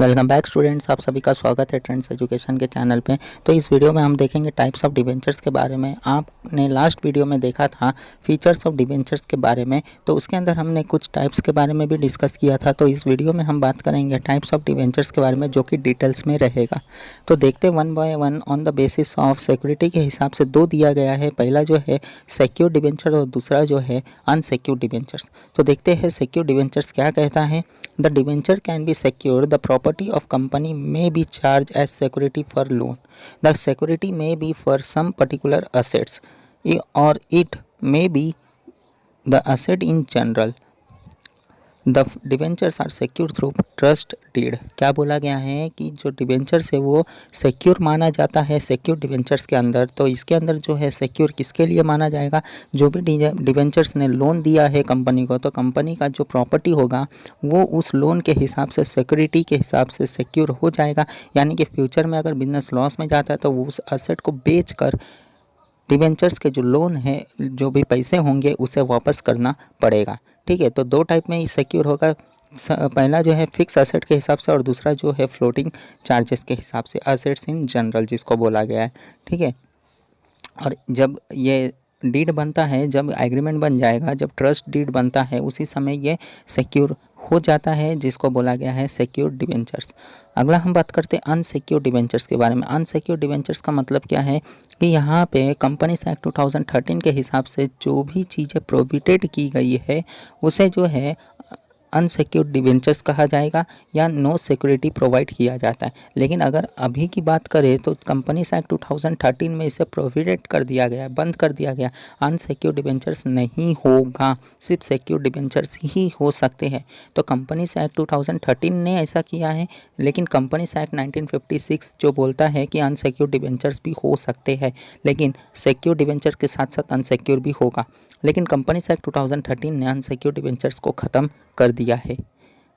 Welcome back students, आप सभी का स्वागत है ट्रेंड्स एजुकेशन के चैनल पे। तो इस वीडियो में हम देखेंगे टाइप्स ऑफ डिबेंचर्स के बारे में। आपने लास्ट वीडियो में देखा था फीचर्स ऑफ डिबेंचर्स के बारे में, तो उसके अंदर हमने कुछ टाइप्स के बारे में भी डिस्कस किया था। तो इस वीडियो में हम बात करेंगे टाइप्स ऑफ डिबेंचर्स के बारे में, जो कि डिटेल्स में रहेगा। तो देखते one by one on the basis of security के हिसाब से दो दिया गया है। पहला जो है सिक्योर डिबेंचर और दूसरा जो है अनसिक्योर डिबेंचर्स। तो देखते हैं सिक्योर डिबेंचर्स क्या कहता है। The debenture can be secured. The property of company may be charged as security for loan. The security may be for some particular assets, or it may be the asset in general. The debentures are secure through trust deed. क्या बोला गया है कि जो debentures है वो secure माना जाता है सिक्योर डिबेंचर्स के अंदर। तो इसके अंदर जो है सिक्योर किसके लिए माना जाएगा, जो भी डिबेंचर्स ने लोन दिया है कंपनी को, तो कंपनी का जो प्रॉपर्टी होगा वो उस लोन के हिसाब से सिक्योरिटी के हिसाब से सिक्योर हो जाएगा। यानी कि फ्यूचर में अगर बिजनेस लॉस में जाता है तो वो उस एसेट को बेच कर डिबेंचर्स के जो लोन है, जो भी पैसे होंगे, उसे वापस करना पड़ेगा। ठीक है, तो दो टाइप में सिक्योर होगा। पहला जो है फिक्स एसेट के हिसाब से और दूसरा जो है फ्लोटिंग चार्जेस के हिसाब से, एसेट्स इन जनरल जिसको बोला गया है। ठीक है, और जब ये डीड बनता है, जब एग्रीमेंट बन जाएगा, जब ट्रस्ट डीड बनता है, उसी समय ये सिक्योर हो जाता है, जिसको बोला गया है सिक्योर डिबेंचर्स। अगला हम बात करते हैं अनसिक्योर डिबेंचर्स के बारे में। अनसिक्योर डिबेंचर्स का मतलब क्या है कि यहाँ पे कंपनीज एक्ट 2013 के हिसाब से जो भी चीज़ें प्रोहिबिटेड की गई है उसे जो है अनसिक्योर्ड डिबेंचर्स कहा जाएगा या नो सिक्योरिटी प्रोवाइड किया जाता है। लेकिन अगर अभी की बात करें तो कंपनीज एक्ट 2013 में इसे प्रोहिबिटेड कर दिया गया, बंद कर दिया गया। अनसिक्योर्ड डिबेंचर्स नहीं होगा, सिर्फ सिक्योर्ड डिबेंचर्स ही हो सकते हैं। तो कंपनीज एक्ट 2013 ने ऐसा किया है, लेकिन कंपनीज एक्ट 1956 जो बोलता है कि अनसिक्योर्ड डिबेंचर्स भी हो सकते हैं, लेकिन सिक्योर डिबेंचर के साथ साथ अनसिक्योर भी होगा। लेकिन कंपनीज एक्ट 2013 ने अनसिक्योर्ड डिबेंचर्स को ख़त्म कर दिया है।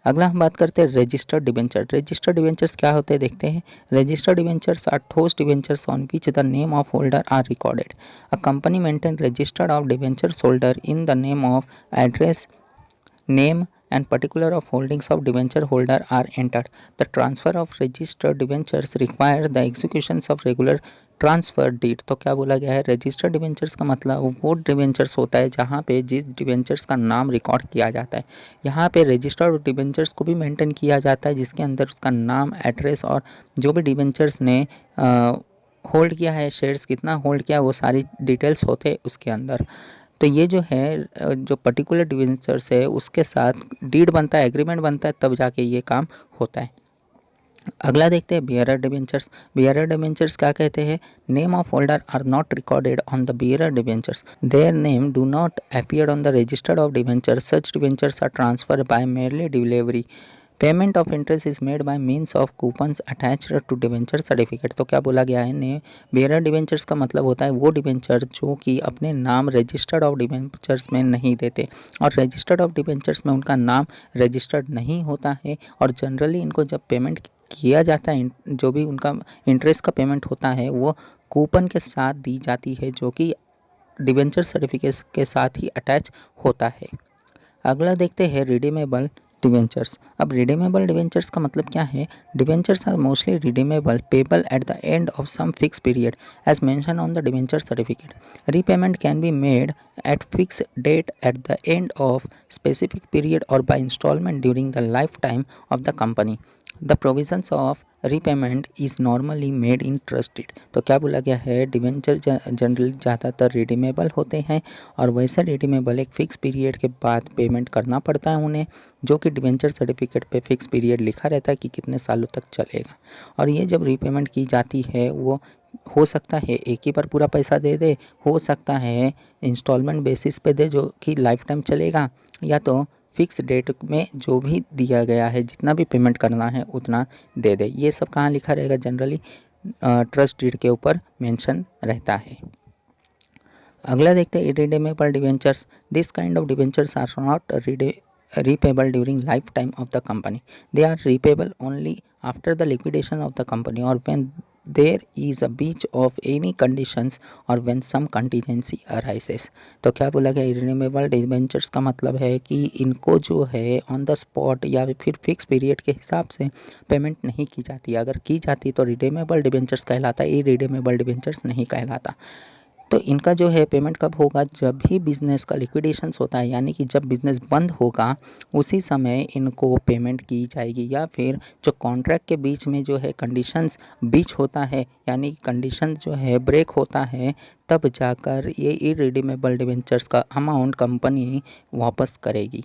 अगला हम बात करते हैं रजिस्टर्ड डिबेंचर। रजिस्टर्ड डिबेंचर्स क्या होते हैं देखते हैं। Registered debentures are those debentures on which the name of holder are recorded. A company maintain registered of debentures holder in the name of address, name and particular of holdings of debenture holder are entered. The transfer of registered debentures require the executions of regular transfer deed. तो क्या बोला गया है, registered debentures का मतलब वो debentures होता है जहाँ पे जिस डिबेंचर्स का नाम रिकॉर्ड किया जाता है। यहाँ पे रजिस्टर्ड डिबेंचर्स को भी मेंटेन किया जाता है, जिसके अंदर उसका नाम, एड्रेस और जो भी डिबेंचर्स ने होल्ड किया है, शेयर्स कितना होल्ड किया, वो सारी डिटेल्स होते हैं उसके अंदर। तो ये जो है जो पर्टिकुलर डिबेंचर्स है उसके साथ डीड बनता है, एग्रीमेंट बनता है, तब जाके ये काम होता है। अगला देखते हैं बियरर डिबेंचर्स। बियरर डिबेंचर्स क्या कहते हैं, name of holder are not recorded on the bearer debentures, their name do not appear on the registered of debentures, such debentures are transfer by merely delivery, payment of interest is made by means of coupons attached to debenture certificate. तो क्या बोला गया है, ने bearer debentures का मतलब होता है वो डिबेंचर जो कि अपने नाम रजिस्टर्ड ऑफ डिबेंचर्स में नहीं देते, और रजिस्टर्ड ऑफ डिबेंचर्स में उनका नाम रजिस्टर्ड नहीं होता है। और जनरली इनको जब पेमेंट किया जाता है, जो भी उनका इंटरेस्ट का पेमेंट होता है वो कूपन के साथ दी जाती है, जो कि डिबेंचर सर्टिफिकेट के साथ ही अटैच होता है। अगला देखते हैं रिडीमेबल डिवेंचर्स। अब रिडीमेबल डिवेंचर्स का मतलब क्या है, debentures are mostly redeemable, payable at the end of some fix period as mention on the debenture certificate. Repayment can be made at fix date at the end of specific period और by instalment during the life time of the company. The provisions of repayment is normally made in trusted. तो क्या बोला गया है, debenture generally ज़्यादातर redeemable होते हैं, और वैसे रिडीमेबल एक फ़िक्स पीरियड के बाद पेमेंट करना पड़ता है उन्हें, जो कि डिवेंचर सर्टिफिकेट पे फिक्स पीरियड लिखा रहता है कि कितने सालों तक चलेगा। और ये जब रीपेमेंट की जाती है वो हो सकता है एक ही बार पूरा पैसा दे दे, हो सकता है इंस्टॉलमेंट बेसिस पे दे जो कि लाइफ टाइम चलेगा, या तो फिक्स डेट में जो भी दिया गया है जितना भी पेमेंट करना है उतना दे दे। ये सब कहाँ लिखा रहेगा, जनरली ट्रस्ट डीड के ऊपर मेंशन रहता है। अगला देखते हैं irredeemable debentures. This kind of debentures are not repayable during lifetime of the company. They are repayable only after the liquidation of the company or when there is a breach of any conditions or when some contingency arises. तो क्या बोला गया, irredeemable debentures का मतलब है कि इनको जो है ऑन द स्पॉट या फिर फिक्स पीरियड के हिसाब से पेमेंट नहीं की जाती। अगर की जाती तो रिडीमेबल डिबेंचर्स कहलाता, इरिडीमेबल डिबेंचर्स नहीं कहलाता। तो इनका जो है पेमेंट कब होगा, जब भी बिज़नेस का लिक्विडेशंस होता है, यानी कि जब बिज़नेस बंद होगा उसी समय इनको पेमेंट की जाएगी। या फिर जो कॉन्ट्रैक्ट के बीच में जो है कंडीशंस बीच होता है, यानी कंडीशन जो है ब्रेक होता है, तब जाकर ये इरिडीमेबल डिबेंचर्स का अमाउंट कंपनी वापस करेगी।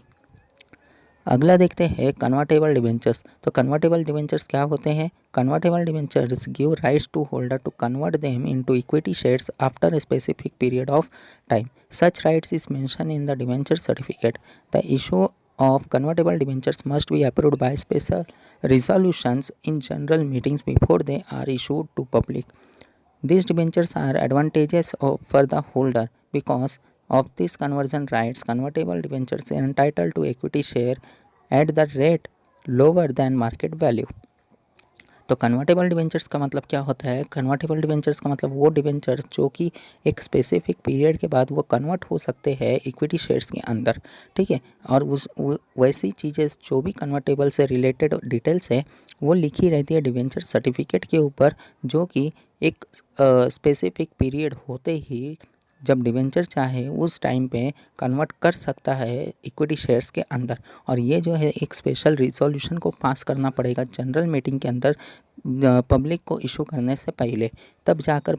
अगला देखते हैं कन्वर्टेबल डिबेंचर्स। तो कन्वर्टेबल डिबेंचर्स क्या होते हैं? Convertible debentures give rights to holder to convert them into equity shares after a specific period of time. Such rights is mentioned in the debenture certificate. The issue of convertible debentures must be approved by special resolutions in general meetings before they are issued to public. These debentures are advantageous for the holder because of these conversion rights. Convertible debentures are entitled to equity share at the rate lower than market value. तो convertible debentures का मतलब क्या होता है? Convertible debentures का मतलब वो debentures जो कि एक स्पेसिफिक पीरियड के बाद वो कन्वर्ट हो सकते हैं इक्विटी शेयर्स के अंदर, ठीक है। और वैसी चीज़ें जो भी कन्वर्टेबल से रिलेटेड डिटेल्स है वो लिखी रहती है डिबेंचर सर्टिफिकेट के ऊपर, जो कि एक स्पेसिफिक पीरियड होते ही जब डिबेंचर चाहे उस टाइम पे कन्वर्ट कर सकता है इक्विटी शेयर्स के अंदर। और ये जो है एक स्पेशल रिजोल्यूशन को पास करना पड़ेगा जनरल मीटिंग के अंदर पब्लिक को इशू करने से पहले, तब जाकर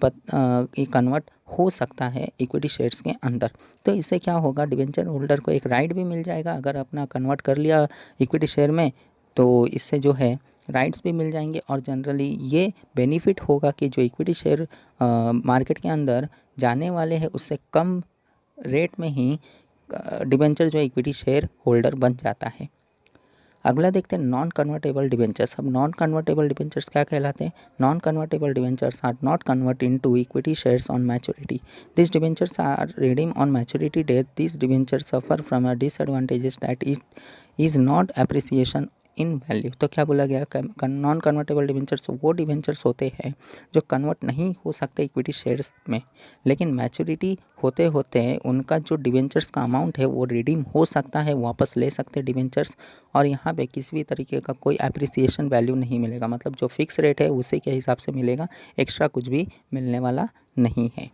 ये कन्वर्ट हो सकता है इक्विटी शेयर्स के अंदर। तो इससे क्या होगा, डिबेंचर होल्डर को एक राइट भी मिल जाएगा। अगर अपना कन्वर्ट कर लिया इक्विटी शेयर में तो इससे जो है राइट्स भी मिल जाएंगे, और जनरली ये बेनिफिट होगा कि जो इक्विटी शेयर मार्केट के अंदर जाने वाले हैं उससे कम रेट में ही डिबेंचर जो इक्विटी शेयर होल्डर बन जाता है। अगला देखते हैं नॉन कन्वर्टेबल डिबेंचर्स। अब नॉन कन्वर्टेबल डिबेंचर्स क्या कहलाते हैं? Non convertible debentures are not convert into equity shares on maturity. This debentures are redeemed on maturity date. These debentures suffer from a disadvantages that it is not appreciation in value. तो क्या बोला गया, non convertible debentures वो debentures होते हैं जो convert नहीं हो सकते इक्विटी शेयर्स में, लेकिन मैच्योरिटी होते होते उनका जो डिबेंचर्स का अमाउंट है वो रिडीम हो सकता है, वापस ले सकते डिबेंचर्स। और यहाँ पे किसी भी तरीके का कोई एप्रिसिएशन वैल्यू नहीं मिलेगा, मतलब जो फिक्स रेट है उसी के हिसाब से मिलेगा, एक्स्ट्रा कुछ भी मिलने वाला नहीं है।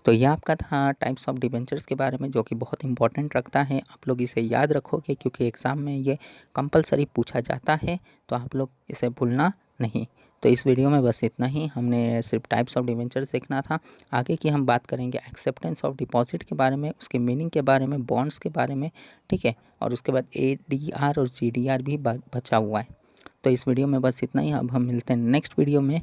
तो ये आपका था टाइप्स ऑफ डिबेंचर्स के बारे में, जो कि बहुत इंपॉर्टेंट रखता है। आप लोग इसे याद रखोगे क्योंकि एग्ज़ाम में ये कंपलसरी पूछा जाता है, तो आप लोग इसे भूलना नहीं। तो इस वीडियो में बस इतना ही, हमने सिर्फ टाइप्स ऑफ डिबेंचर्स देखना था। आगे की हम बात करेंगे एक्सेप्टेंस ऑफ डिपॉजिट के बारे में, उसके मीनिंग के बारे में, बॉन्ड्स के बारे में, ठीक है। और उसके बाद ADR और GDR भी बचा हुआ है। तो इस वीडियो में बस इतना ही, अब हम मिलते हैं नेक्स्ट वीडियो में,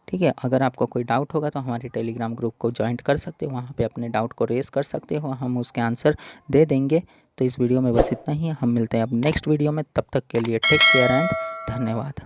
ठीक है। अगर आपको कोई डाउट होगा तो हमारे टेलीग्राम ग्रुप को ज्वाइन कर सकते हो, वहाँ पे अपने डाउट को रेस कर सकते हो, हम उसके आंसर दे देंगे। तो इस वीडियो में बस इतना ही, हम मिलते हैं अब नेक्स्ट वीडियो में। तब तक के लिए टेक केयर एंड धन्यवाद।